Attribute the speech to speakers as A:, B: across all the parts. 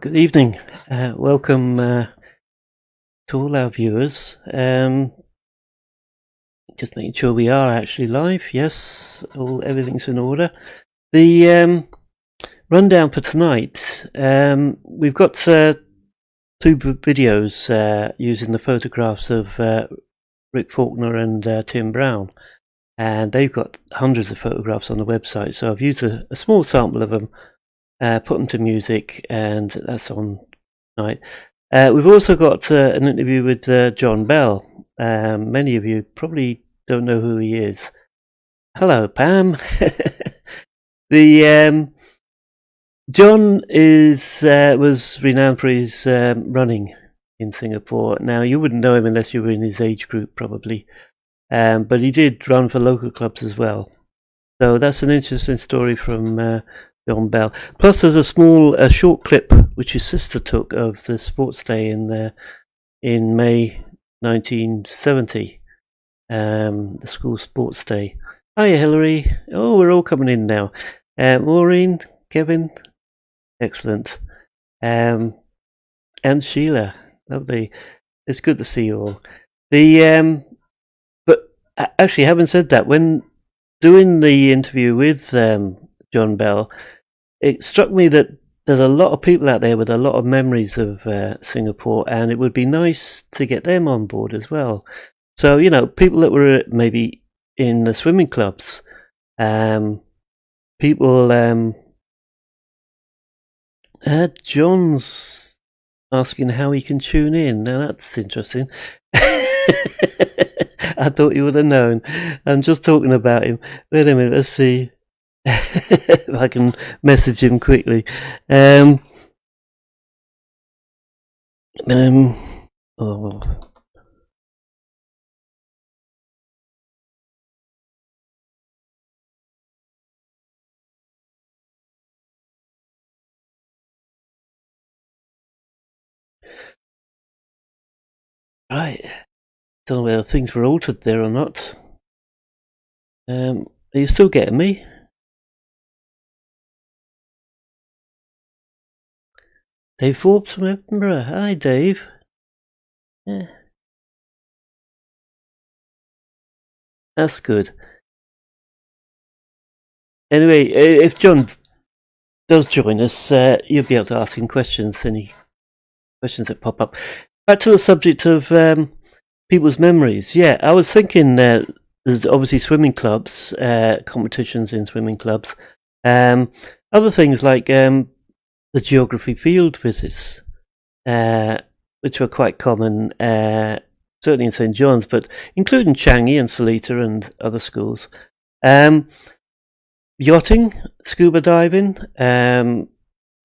A: Good evening. Welcome to all our viewers. Just making sure we are actually live. Yes, everything's in order. The rundown for tonight. We've got two videos using the photographs of Rick Faulkner and Tim Brown, and they've got hundreds of photographs on the website. So I've used a small sample of them. Put them to music, and that's on tonight. We've also got an interview with John Bell. Many of you probably don't know who he is. Hello, Pam. John was renowned for his running in Singapore. Now, you wouldn't know him unless you were in his age group, probably. But he did run for local clubs as well. So that's an interesting story from John Bell. Plus, there's a short clip which his sister took of the sports day in May 1970, the school sports day. Hiya, Hillary. Oh, we're all coming in now. Maureen, Kevin, excellent, and Sheila, lovely. It's good to see you all. But actually, having said that, when doing the interview with John Bell, it struck me that there's a lot of people out there with a lot of memories of Singapore, and it would be nice to get them on board as well. So, people that were maybe in the swimming clubs, John's asking how he can tune in. Now that's interesting. I thought you would have known. I'm just talking about him. Wait a minute, let's see. If I can message him quickly. Oh. Right. Don't know whether things were altered there or not. Are you still getting me? Dave Forbes from Edinburgh. Hi, Dave. Yeah. That's good. Anyway, if John does join us, you'll be able to ask him questions, any questions that pop up. Back to the subject of people's memories. Yeah, I was thinking there's obviously swimming clubs, competitions in swimming clubs. Other things like the geography field visits, which were quite common, certainly in St. John's, but including Changi and Seletar and other schools. Yachting, scuba diving,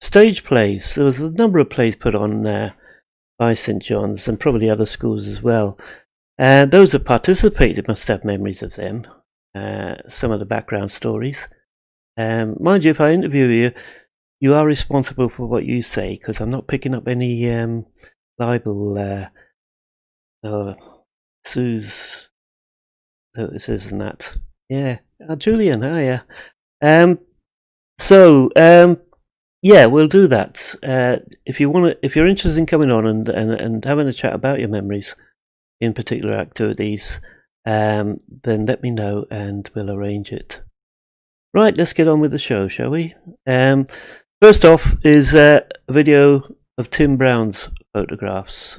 A: stage plays. There was a number of plays put on by St. John's and probably other schools as well. Those that participated must have memories of them, some of the background stories. Mind you, if I interview you, you are responsible for what you say, because I'm not picking up any libel sues notices and that. Yeah. Julian, hiya. Yeah, we'll do that. If you're interested in coming on and having a chat about your memories in particular activities, then let me know and we'll arrange it. Right, let's get on with the show, shall we? First off is a video of Tim Brown's photographs.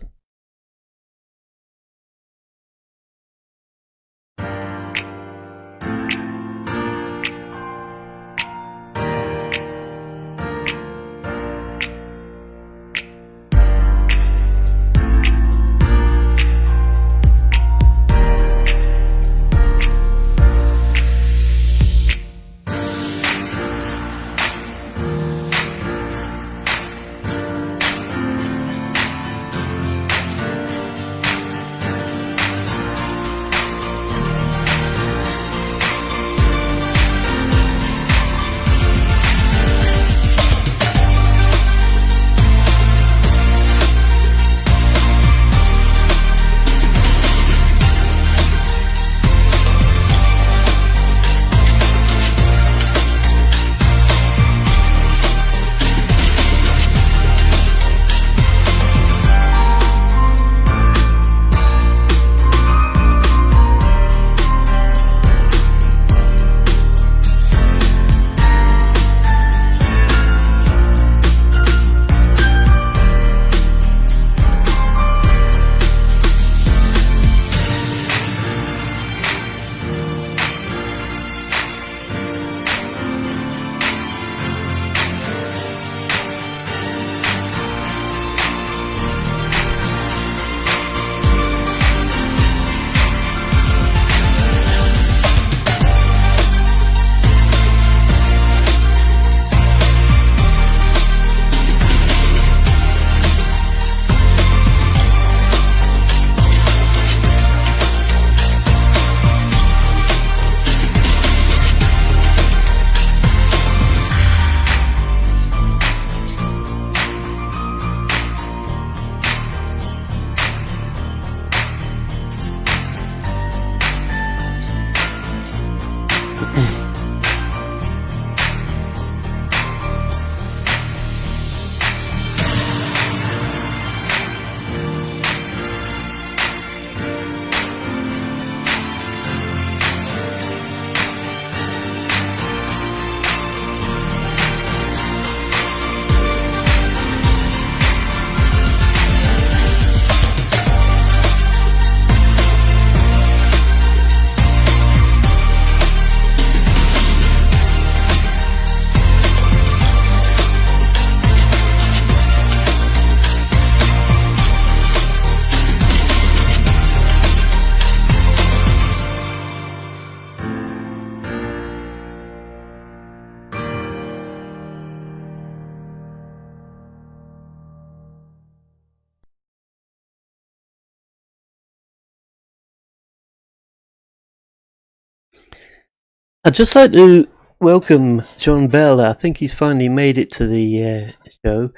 A: I'd just like to welcome John Bell. I think he's finally made it to the show,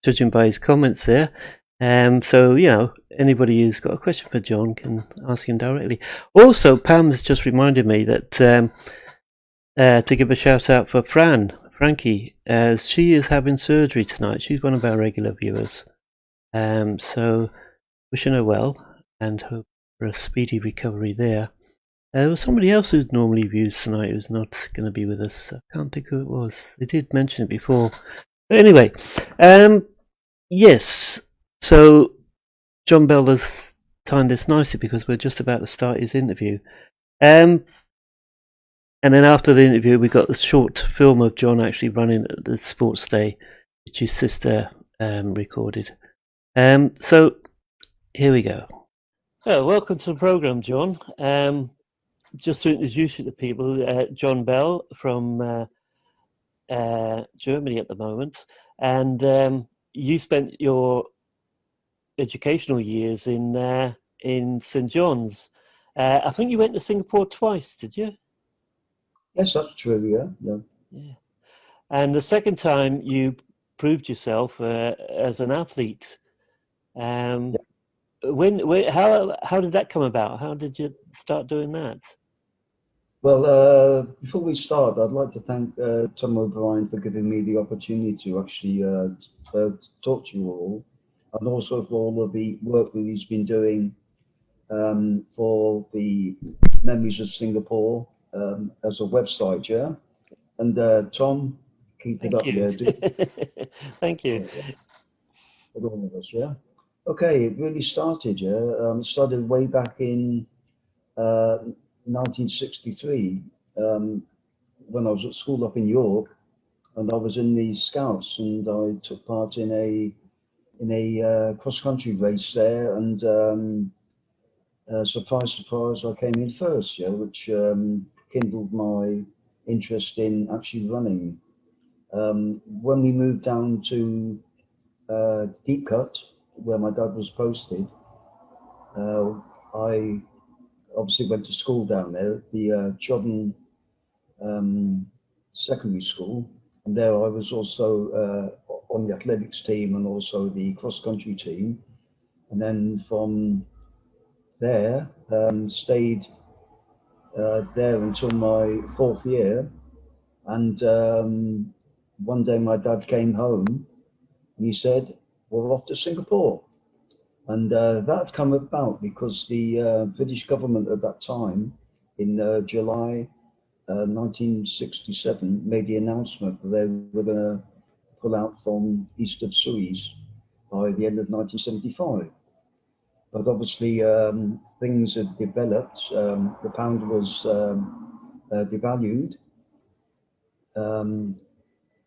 A: judging by his comments there. So, anybody who's got a question for John can ask him directly. Also, Pam's just reminded me that to give a shout out for Frankie, as she is having surgery tonight. She's one of our regular viewers. So, wishing her well and hope for a speedy recovery there. There was somebody else who normally views tonight who's not going to be with us. I can't think who it was. They did mention it before. But anyway, yes. So John Bell has timed this nicely because we're just about to start his interview. And then after the interview, we got the short film of John actually running at the sports day, which his sister recorded. So here we go. So welcome to the program, John. Just to introduce you to people, John Bell from Germany at the moment, and you spent your educational years in St John's. I think you went to Singapore twice, did you?
B: Yes, that's true.
A: Yeah. And the second time you proved yourself as an athlete.
B: Yeah.
A: How did that come about? How did you start doing that?
B: Well, before we start, I'd like to thank Tom O'Brien for giving me the opportunity to actually talk to you all, and also for all of the work that he's been doing for the Memories of Singapore as a website, yeah. And Tom, keep it
A: Thank
B: up,
A: you.
B: yeah.
A: Thank you.
B: With all of us, yeah. Okay, it really started, yeah. It started way back in 1963, when I was at school up in York, and I was in the Scouts, and I took part in a cross country race there, and surprise, surprise, I came in first, yeah, which kindled my interest in actually running. When we moved down to Deep Cut, where my dad was posted, I obviously went to school down there at the Chobham secondary school, and there I was also on the athletics team and also the cross country team. And then from there, stayed there until my fourth year. And one day my dad came home and he said, "We're off to Singapore." And that come about because the British government at that time, in July 1967, made the announcement that they were going to pull out from east of Suez by the end of 1975. But obviously, things had developed. The pound was devalued. Um,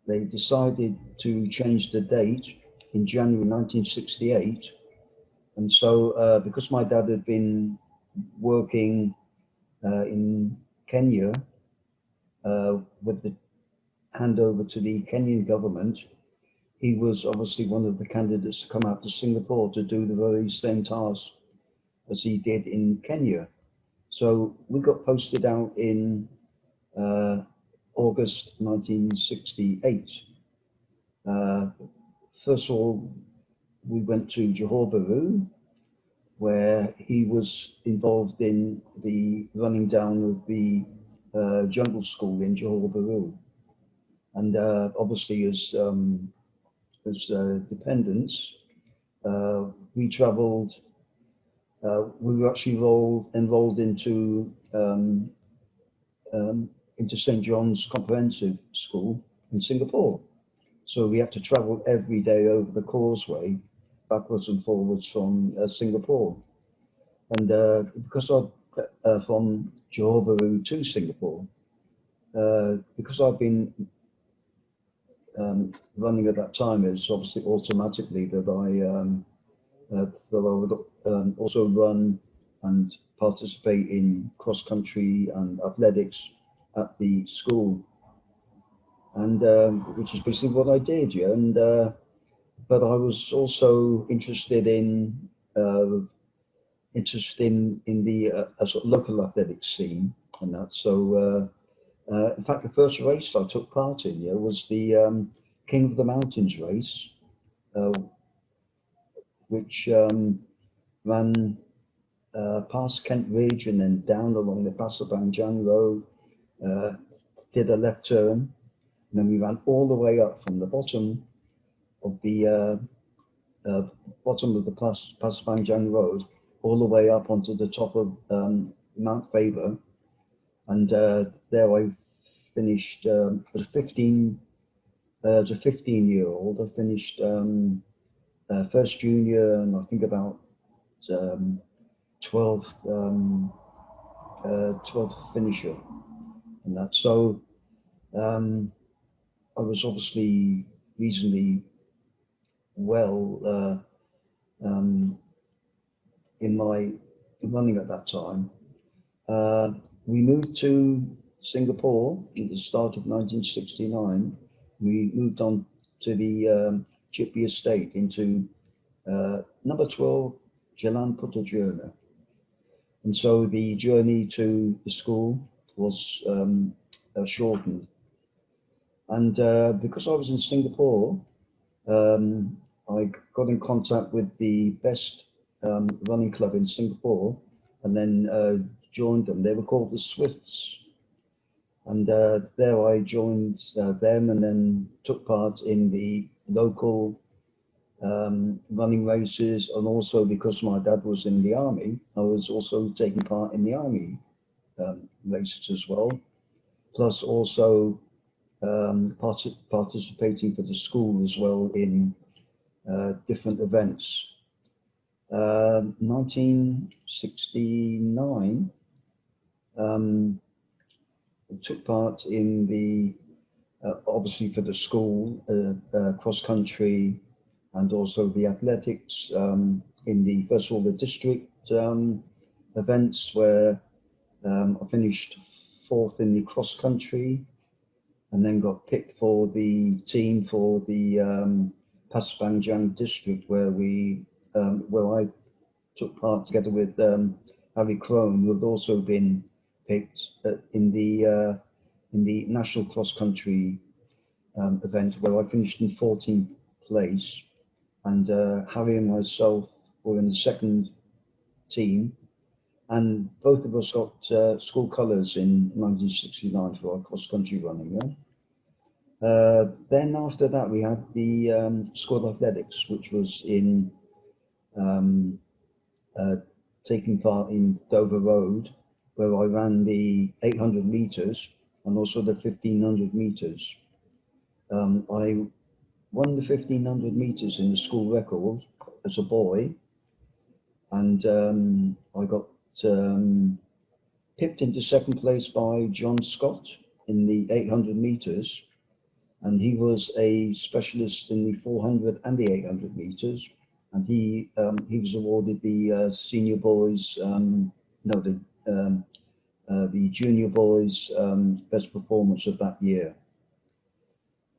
B: they decided to change the date in January 1968. And so, because my dad had been working in Kenya with the handover to the Kenyan government, he was obviously one of the candidates to come out to Singapore to do the very same task as he did in Kenya. So we got posted out in August 1968. First of all, we went to Johor Bahru, where he was involved in the running down of the jungle school in Johor Bahru. And obviously, as dependents, we travelled. We were actually enrolled into St John's Comprehensive School in Singapore. So we had to travel every day over the causeway, backwards and forwards from Singapore. And because I from Johor Bahru to Singapore, because I've been running at that time, it's obviously automatically that I would also run and participate in cross country and athletics at the school, and which is basically what I did. Yeah, and but I was also interested in the sort of local athletics scene, and that. So in fact, the first race I took part in, yeah, was the King of the Mountains race, which ran past Kent Ridge and then down along the Pasirpanjang Road, did a left turn, and then we ran all the way up from the bottom of the Pasirpanjang Road, all the way up onto the top of Mount Faber, and there I finished as a 15-year-old. I finished first junior, and I think about 12th 12th finisher, and that. So I was obviously reasonably well in my running at that time. We moved to Singapore at the start of 1969. We moved on to the Chippy Estate into number 12 Jalan Putrajaya. And so the journey to the school was shortened. And because I was in Singapore, I got in contact with the best running club in Singapore, and then joined them. They were called the Swifts. And there I joined them, and then took part in the local running races, and also because my dad was in the army, I was also taking part in the army races as well, plus also participating for the school as well in different events. 1969, I took part in the obviously for the school cross country, and also the athletics in the first of all the district events, where I finished 4th in the cross country, and then got picked for the team for the Pasirpanjang district, where I took part together with Harry Crone, who had also been picked in the national cross country event, where I finished in 14th place. And Harry and myself were in the second team, and both of us got school colours in 1969 for our cross-country running. Yeah? Then after that, we had the school athletics, which was in taking part in Dover Road, where I ran the 800 metres and also the 1500 metres. I won the 1500 metres in the school record as a boy, and I got pipped into second place by John Scott in the 800 metres, and he was a specialist in the 400 and the 800 metres, and he was awarded the senior boys, the junior boys best performance of that year.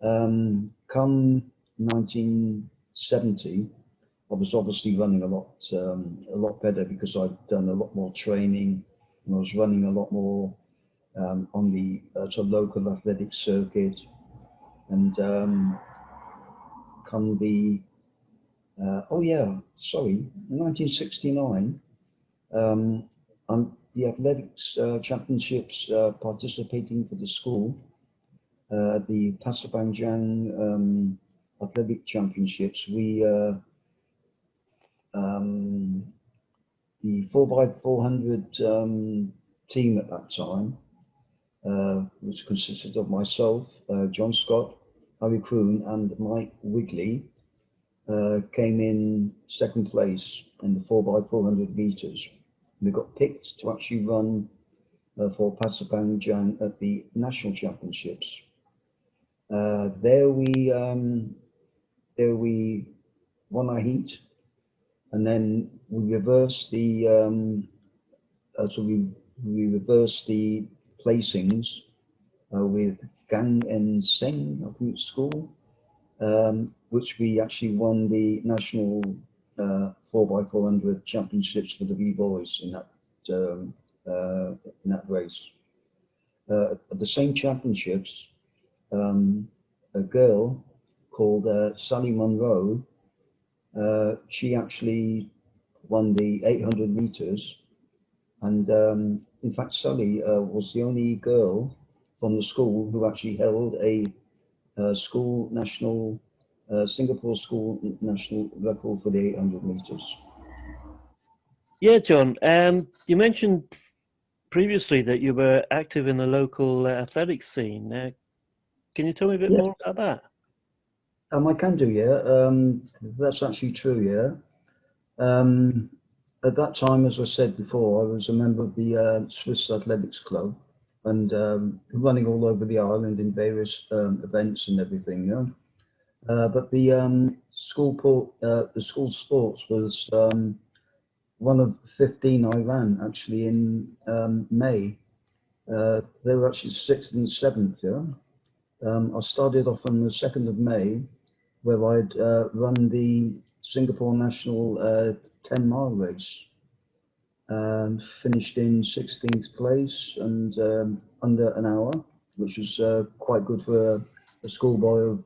B: Come 1970, I was obviously running a lot better, because I'd done a lot more training, and I was running a lot more on the local athletic circuit. And come the in 1969, the athletics championships participating for the school, the Pasirpanjang athletic championships. We the 4x400 team at that time, which consisted of myself, John Scott, Harry Croon, and Mike Wigley, came in second place in the 4x400 meters. We got picked to actually run for Pasirpanjang at the national championships. There we won our heat, and then we reversed the we reversed the placings with Gang and Seng, I think it's school, which we actually won the national 4x400 championships for the B-boys in that race. at the same championships, a girl called Sally Munro, she actually won the 800 meters. And in fact, Sally was the only girl from the school who actually held a school national, Singapore school national record for the 800 meters.
A: Yeah, John. You mentioned previously that you were active in the local athletics scene. Can you tell me a bit
B: Yeah,
A: more about that?
B: I can do, yeah. That's actually true, yeah. Um, at that time, as I said before, I was a member of the Swiss Athletics Club and running all over the island in various events and everything, yeah. But the the school sports was one of 15 I ran actually in May. They were actually sixth and seventh, yeah. I started off on the 2nd of May, where I'd run the Singapore National 10-mile race and finished in 16th place and under an hour, which was quite good for a schoolboy of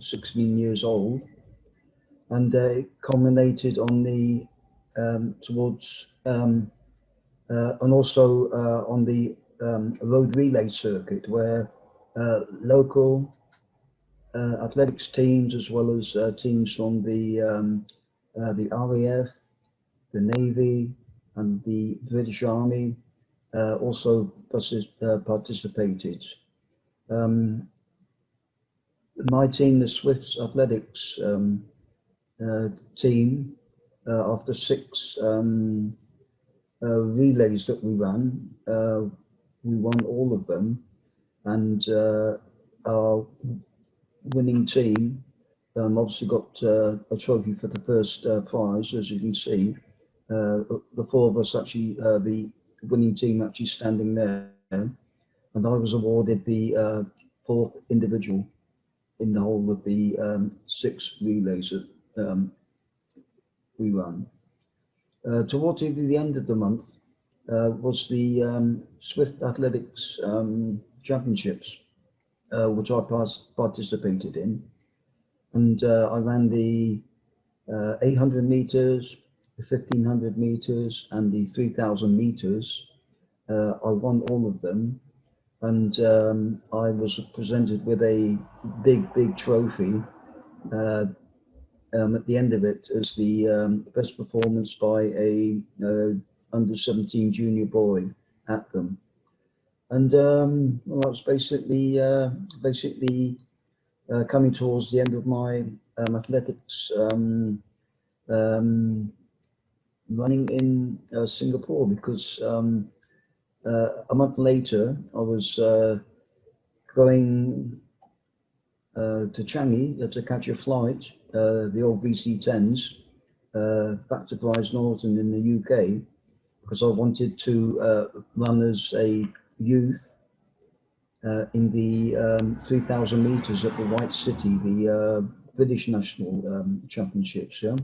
B: 16 years old. And it culminated on the towards and also on the road relay circuit where local athletics teams as well as teams from the RAF, the Navy, and the British Army also participated. Um, my team, the Swifts Athletics team, after six relays that we ran, we won all of them, and our winning team obviously got a trophy for the first prize, as you can see. The four of us actually, the winning team actually standing there, and I was awarded the fourth individual in the whole of the six relays that we ran. Towards the end of the month was the Swift Athletics Championships, which I participated in. And I ran the 800 meters, the 1500 meters, and the 3000 meters. I won all of them, and I was presented with a big trophy at the end of it as the best performance by a under 17 junior boy at them. And well, that was basically coming towards the end of my athletics running in Singapore, because a month later I was going to Changi to catch a flight, the old VC10s, back to Brize Norton in the UK, because I wanted to run as a youth in the 3000 meters at the White City, the British National Championships. Yeah,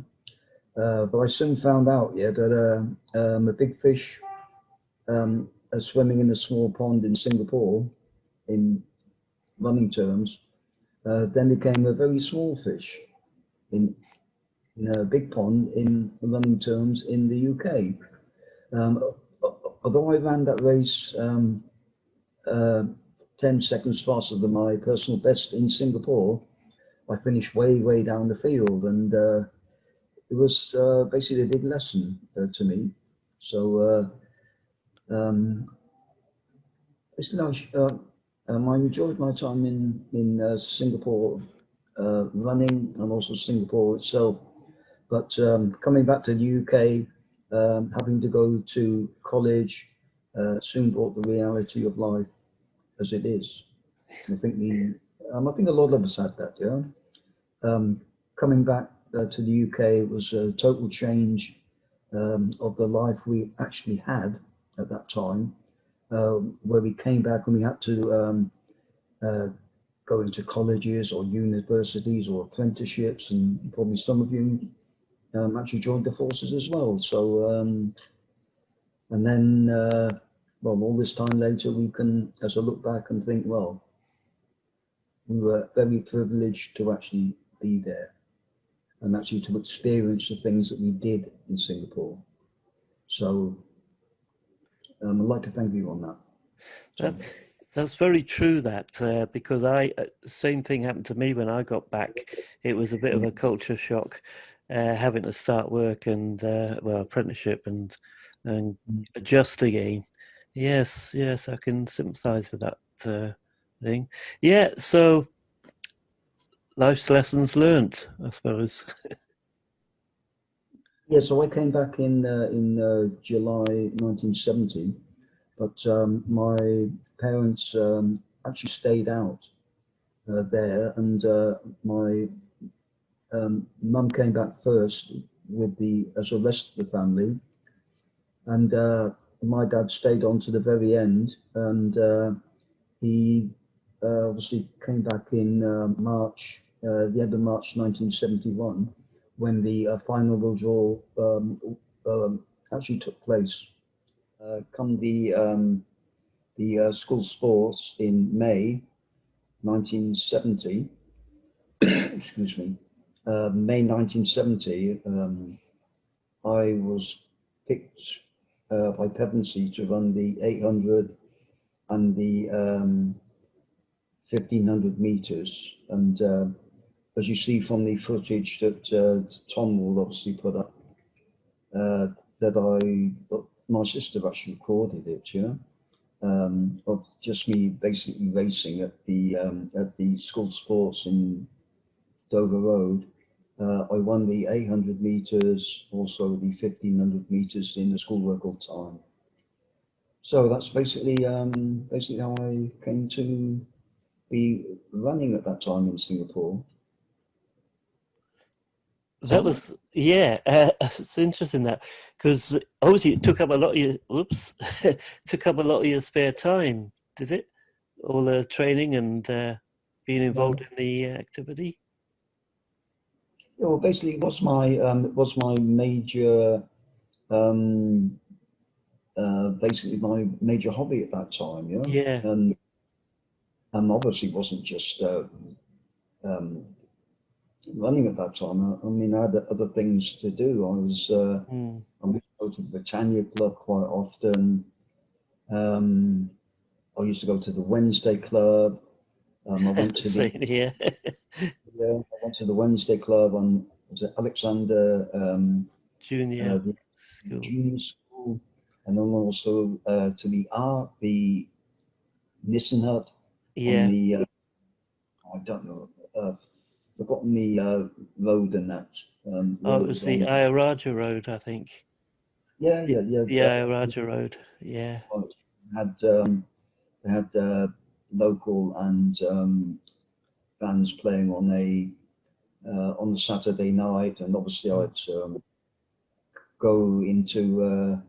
B: but I soon found out, yeah, that a big fish swimming in a small pond in Singapore, in running terms, then became a very small fish in a big pond in running terms in the UK. Although I ran that race 10 seconds faster than my personal best in Singapore, I finished way down the field, and it was basically a big lesson to me. So I enjoyed my time in Singapore running, and also Singapore itself. But coming back to the UK, having to go to college, soon brought the reality of life as it is. I think a lot of us had that, yeah. Coming back to the UK was a total change of the life we actually had at that time, where we came back and we had to go into colleges or universities or apprenticeships, and probably some of you actually joined the forces as well. So, and then well, all this time later, we can, as I look back and think, well, we were very privileged to actually be there and actually to experience the things that we did in Singapore. So I'd like to thank you on that. So,
A: That's very true. That because same thing happened to me when I got back. It was a bit of a culture shock, having to start work and well, apprenticeship and adjust again. Yes, yes, I can sympathise with that thing. Yeah, so life's lessons learnt, I suppose.
B: yeah, so I came back in July 1970, but my parents actually stayed out there, and my mum came back first with the as the rest of the family, and my dad stayed on to the very end, and he obviously came back in March, the end of March 1971, when the final withdrawal actually took place. Come the school sports in May 1970, excuse me, May 1970, I was picked by Pevensey to run the 800 and the 1500 meters. And as you see from the footage that Tom will obviously put up, my sister actually recorded it, yeah, of just me basically racing at the school sports in Dover Road. I won the 800 meters, also the 1500 meters in the school record time. So that's basically how I came to be running at that time in Singapore.
A: That was, yeah, it's interesting that because obviously it took up a lot of your took up a lot of your spare time, did it? All the training and being involved in the activity.
B: Yeah, well, basically, it was my major um, basically my major hobby at that time. Yeah,
A: Yeah.
B: and obviously wasn't just um, running at that time. I mean, I had other things to do.
A: Mm.
B: I used to go to the Britannia Club quite often. Um, I used to go to the Wednesday Club. I went to the
A: Same here.
B: Yeah, I went to the Wednesday Club on was it Alexander
A: Junior
B: the
A: school.
B: junior school, and then also to the Nissen Hut on
A: Yeah.
B: the I don't know, forgotten the road and that
A: Oh, it
B: road
A: was
B: is
A: the
B: on.
A: Ayaraja Road, I think.
B: Yeah, yeah.
A: The Ayaraja Road. Yeah.
B: Had they had local and bands playing on the Saturday night, and obviously
A: Mm.
B: I'd go into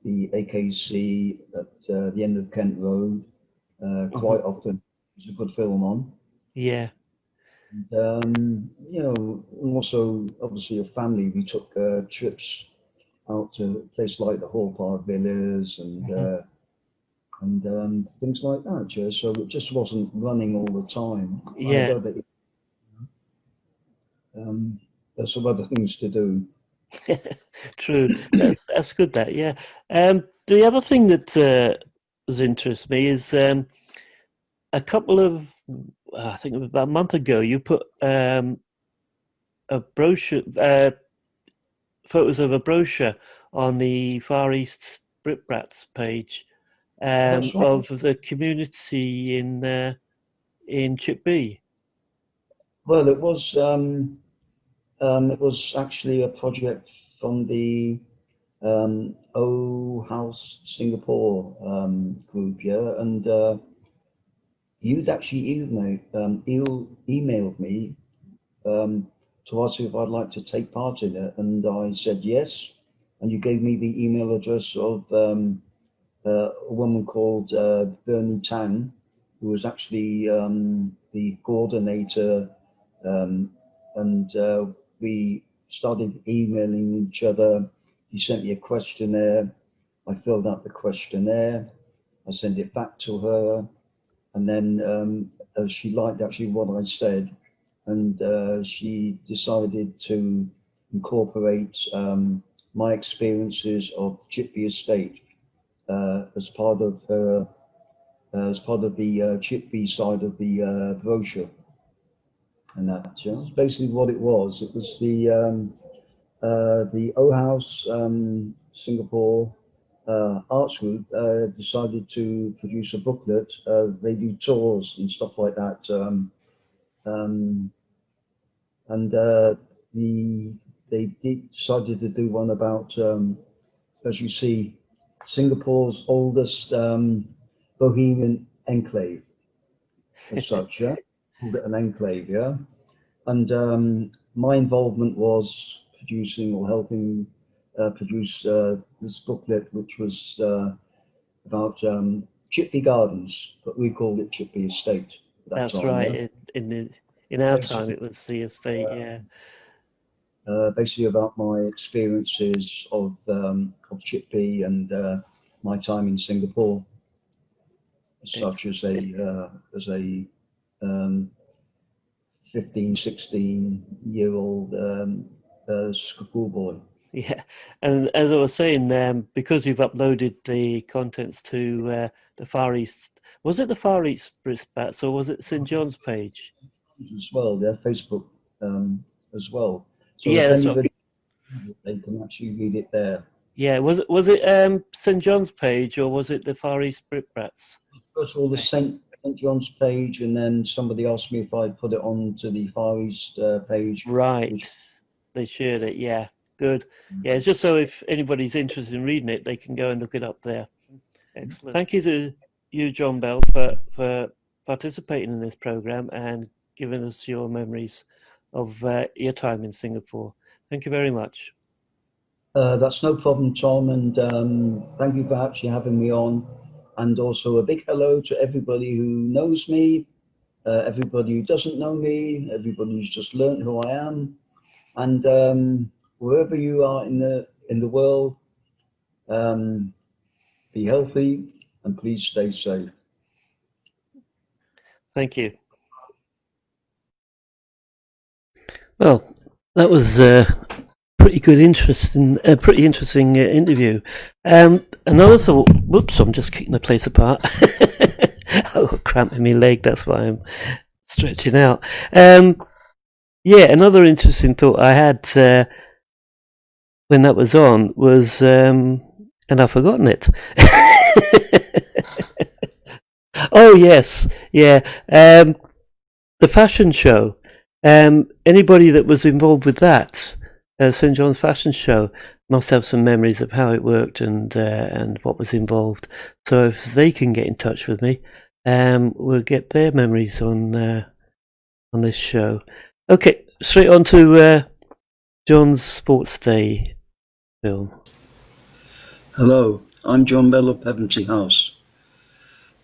B: the AKC at the end of Kent Road
A: Mhm.
B: quite often. There's a good film on.
A: Yeah.
B: You know, and also obviously a family. We took trips out to places like the Hall Park Villas
A: Mhm.
B: and things like that. Yeah? So it just wasn't running all the time. I had
A: Yeah.
B: um, there's some other things to do.
A: True. That's good. That yeah. The other thing that has interests me is a couple of I think it was about a month ago. You put a brochure, photos of a brochure on the Far East Britbrats page
B: Oh, that's right.
A: of the community in Chipby.
B: Well, it was actually a project from the O House Singapore group, yeah, and you'd actually emailed me um, to ask if I'd like to take part in it, and I said yes, and you gave me the email address of a woman called Bernie Tang, who was actually the coordinator, um, and we started emailing each other. He sent me a questionnaire. I filled out the questionnaire. I sent it back to her, and then she liked actually what I said, and she decided to incorporate my experiences of Chipby Estate as part of her as part of the Chipby side of the brochure. And that's basically what it was. It was the O House Singapore Arts Group decided to produce a booklet. They do tours and stuff like that. Um, and they decided to do one about, as you see, Singapore's oldest bohemian enclave, as such, yeah, called it an enclave, yeah. And my involvement was producing or helping produce this booklet, which was about Chipby Gardens, but we called it Chipby Estate at that
A: That's
B: time.
A: right.
B: Yeah?
A: In our time, it was the estate. Yeah.
B: Basically about my experiences of Chipby and my time in Singapore, such as a 15, 16-year-old schoolboy.
A: Yeah, and as I was saying, because you've uploaded the contents to the Far East, was it the Far East Brisbats or was it St John's page?
B: As well, their Facebook as well. So
A: Yeah,
B: if
A: that's what.
B: anybody, they can actually read it there.
A: Yeah, was it St John's page or was it the Far East Brisbats?
B: First of all, the St John's page, and then somebody asked me if I'd put it on to the Far East page.
A: Right,
B: which,
A: they shared it. Yeah, good. Yeah, it's just so if anybody's interested in reading it, they can go and look it up there. Excellent. Thank you to you, John Bell, for participating in this program and giving us your memories of your time in Singapore. Thank you very much.
B: that's no problem, Tom, and thank you for actually having me on. And also a big hello to everybody who knows me, everybody who doesn't know me, everybody who's just learned who I am, and wherever you are in the world, be healthy and please stay safe.
A: Thank you. Well, that was pretty interesting interview. Another thought. Whoops! I'm just kicking the place apart. Oh, cramp in my leg. That's why I'm stretching out. Yeah, another interesting thought I had when that was on was, and I've forgotten it. Oh yes, yeah. The fashion show. Anybody that was involved with that, St John's Fashion Show, must have some memories of how it worked and what was involved. So if they can get in touch with me, we'll get their memories on this show. Okay, straight on to John's Sports Day film.
B: Hello, I'm John Bell of Pevensey House.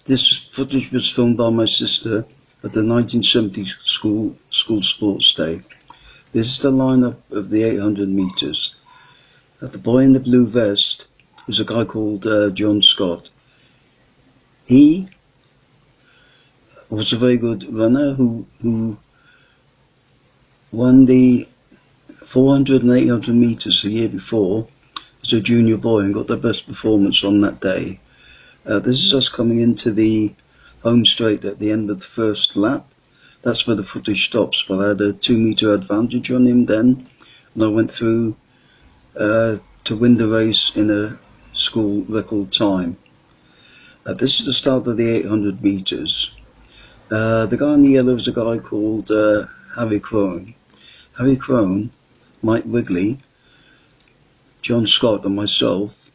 B: This footage was filmed by my sister at the 1970 school sports day. This is the lineup of the 800 metres. The boy in the blue vest is a guy called John Scott. He was a very good runner who won the 400 and 800 metres the year before as a junior boy and got the best performance on that day. This is us coming into the home straight at the end of the first lap. That's where the footage stops, but I had a 2 metre advantage on him then, and I went through to win the race in a school record time. This is the start of the 800 metres. The guy in the yellow is a guy called Harry Crone. Harry Crone, Mike Wigley, John Scott and myself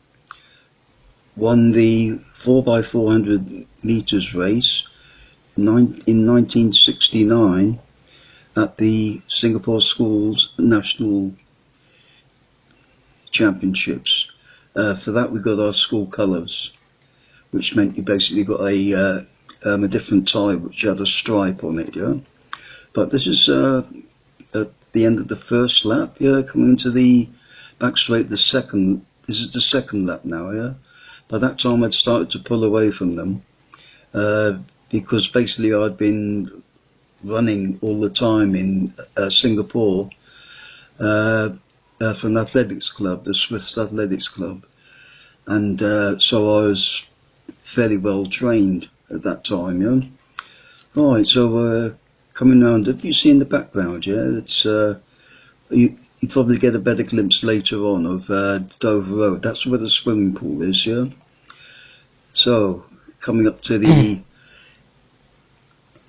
B: won the 4x400 metres race in 1969 at the Singapore Schools National Championships. For that we got our school colours, which meant you basically got a different tie which had a stripe on it, yeah. But this is at the end of the first lap, yeah, coming into the back straight. This is the second lap now, yeah. By that time, I'd started to pull away from them because basically I'd been running all the time in Singapore for an athletics club, the Swiss Athletics Club, and so I was fairly well trained at that time. Yeah. Right, so coming round, if you see in the background, yeah, it's you probably get a better glimpse later on of Dover Road. That's where the swimming pool is, yeah. So coming up to the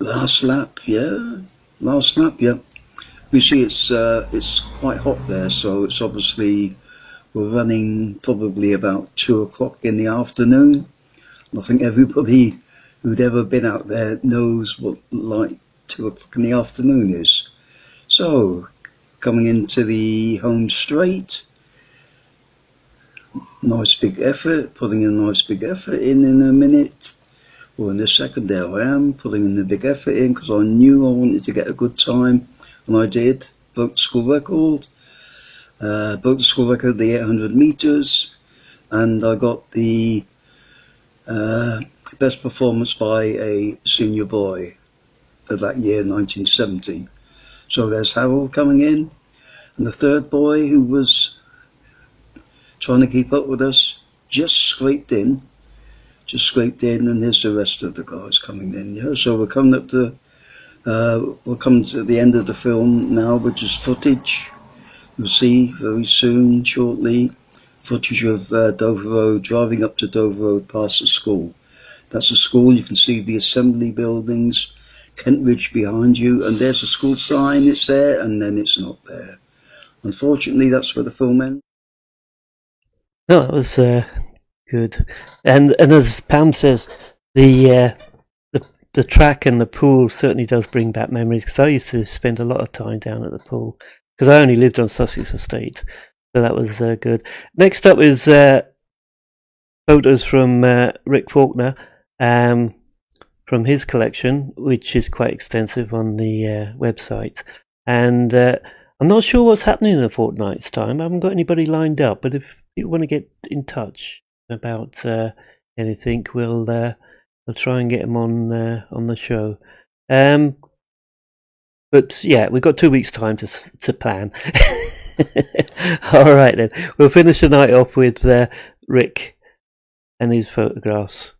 B: last lap, yeah. You see, it's quite hot there, so it's obviously we're running probably about 2 o'clock in the afternoon. And I think everybody who'd ever been out there knows what like 2 o'clock in the afternoon is. So coming into the home straight, nice big effort, putting a nice big effort in a minute. Well, in the second there I am, putting in the big effort in because I knew I wanted to get a good time, and I did. Broke the school record, the 800 metres, and I got the best performance by a senior boy for that year, 1970. So there's Harold coming in, and the third boy who was trying to keep up with us just scraped in, and here's the rest of the guys coming in. Yeah, so we're coming up to the end of the film now, which is footage. You'll see very soon, shortly, footage of Dover Road, driving up to Dover Road past the school. That's a school. You can see the assembly buildings, Kent Ridge behind you, and there's a school sign. It's there, and then it's not there. Unfortunately, that's where the film ends.
A: No, that was good. And as Pam says, the track and the pool certainly does bring back memories, because I used to spend a lot of time down at the pool because I only lived on Sussex Estate, so that was good. Next up is photos from Rick Faulkner from his collection, which is quite extensive on the website. And I'm not sure what's happening in a fortnight's time. I haven't got anybody lined up, but if you want to get in touch about anything, we'll try and get him on the show. But yeah, we've got 2 weeks' time to plan. All right then, we'll finish the night off with Rick and his photographs.